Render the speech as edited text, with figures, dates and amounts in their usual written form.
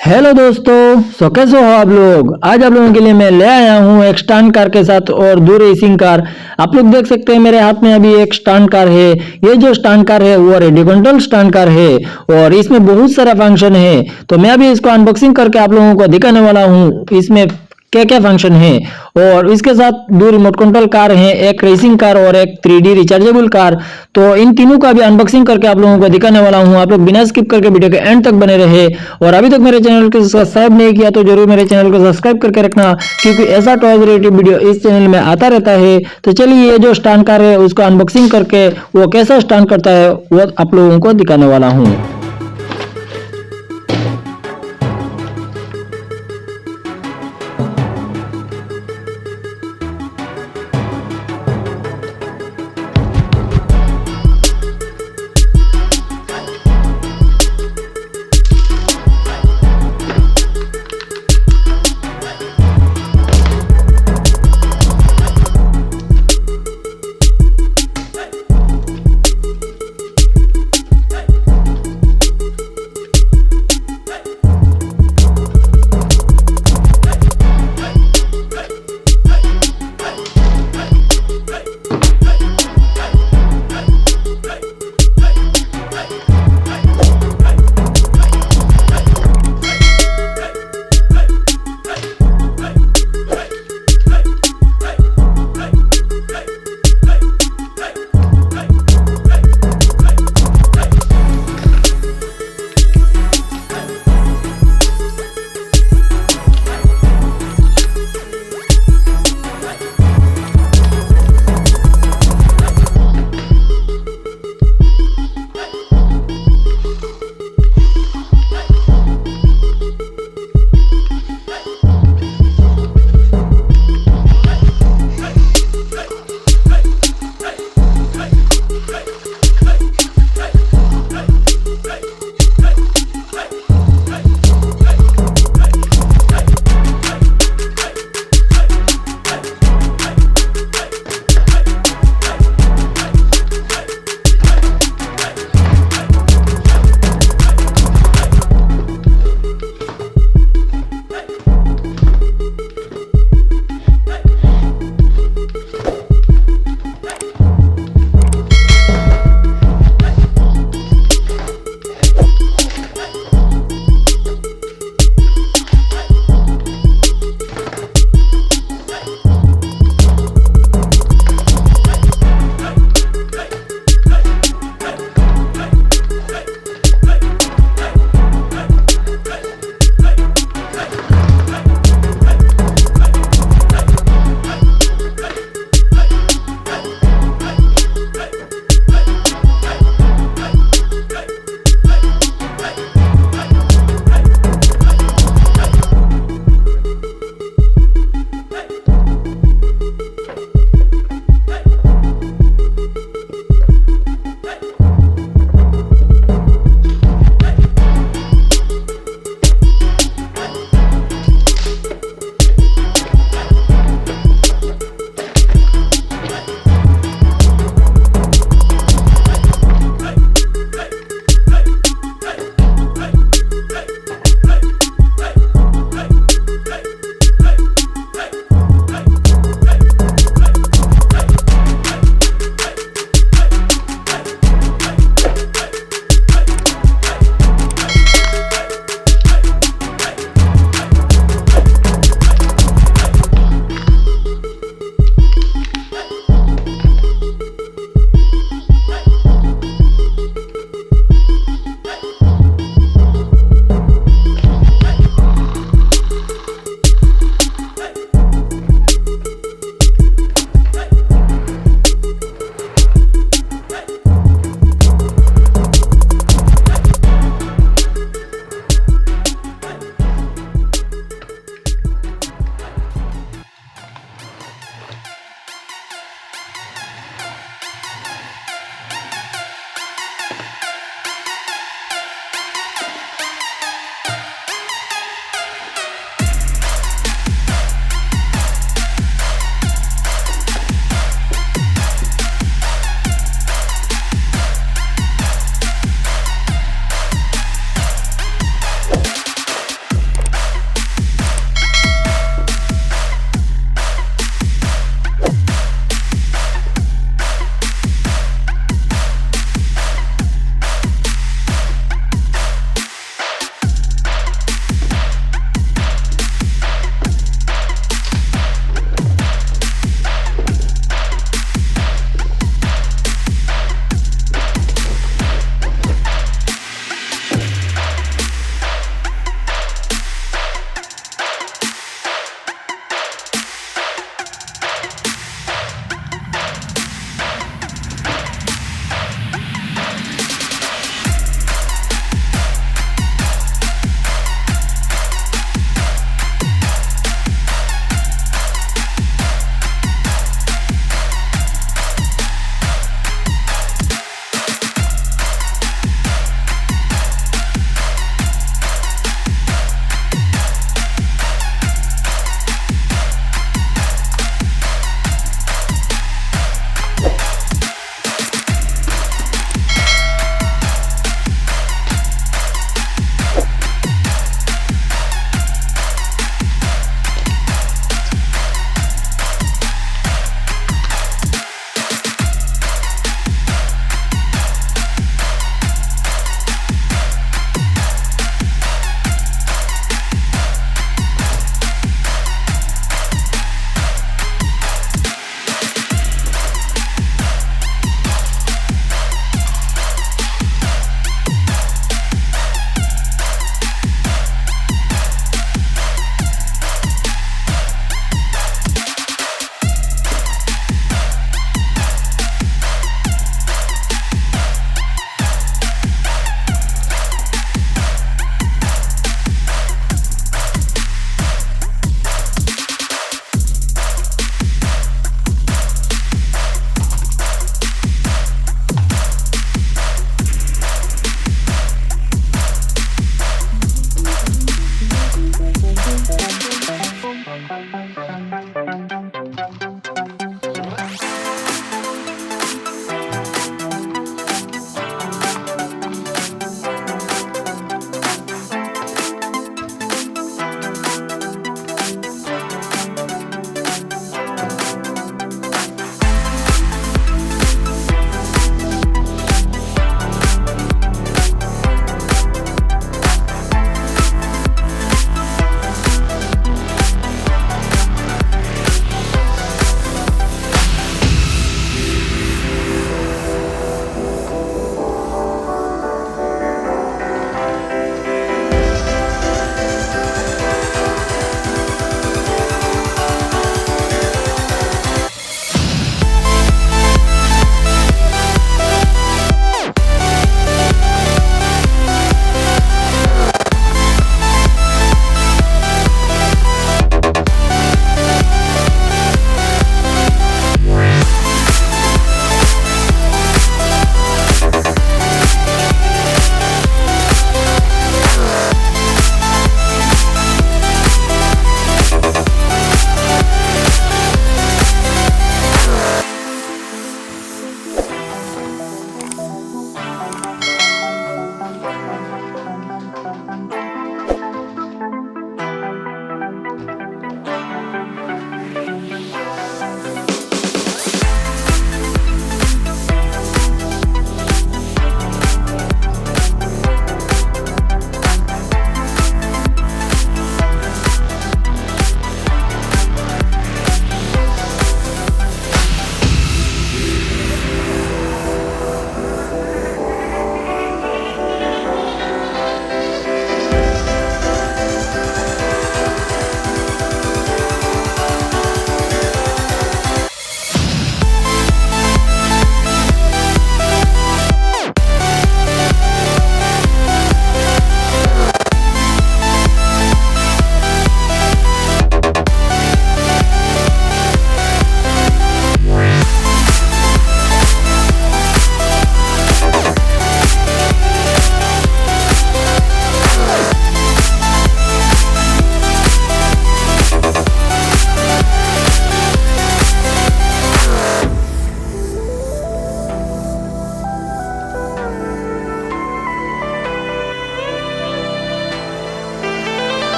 Hello दोस्तों, कैसे हो आप लोग। आज आप लोगों के लिए मैं ले आया हूँ एक स्टंट कार के साथ और 2 रेसिंग कार। आप लोग देख सकते हैं मेरे हाथ में अभी एक स्टंट कार है। ये जो स्टंट कार है वो रेडियो कंट्रोल स्टंट कार है और इसमें बहुत सारा फंक्शन है। तो मैं अभी इसको अनबॉक्सिंग करके आप लोगों को दिखाने वाला हूँ इसमें क्या क्या फंक्शन है। और इसके साथ 2 रिमोट कंट्रोल कार हैं, एक रेसिंग कार और एक 3D रिचार्जेबल कार। तो इन तीनों का भी अनबॉक्सिंग करके आप लोगों को दिखाने वाला हूं। आप लोग बिना स्किप करके वीडियो के एंड तक बने रहे। और अभी तक मेरे चैनल को सब्सक्राइब नहीं किया तो जरूर मेरे चैनल को सब्सक्राइब करके रखना, क्योंकि ऐसा टॉयज रिलेटेड वीडियो इस चैनल में आता रहता है। तो चलिए, ये जो स्टंट कार है उसको अनबॉक्सिंग करके वो कैसा स्टंट करता है वो आप लोगों को दिखाने वाला हूँ।